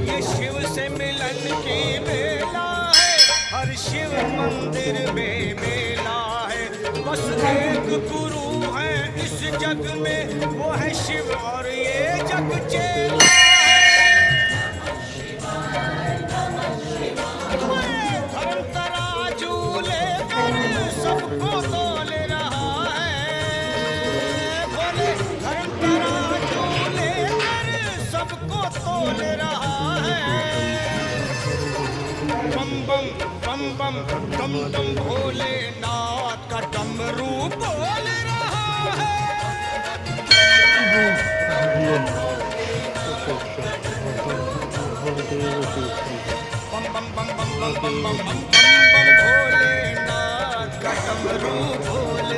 ये शिव से मिलन की बेला है, हर शिव मंदिर में मेला है। बस एक गुरु है इस जग में, वो है शिव और ये जग चेला है। धर्म तराजू लेकर सबको तोल रहा है, बोले धर्म तराजू लेकर सबको तोल रहा है। बम बम बम बम डम डम भोलेनाथ का डमरू बोल रहा है। बम बम बम बम बम बम बम बम बम भोलेनाथ का डमरू बोल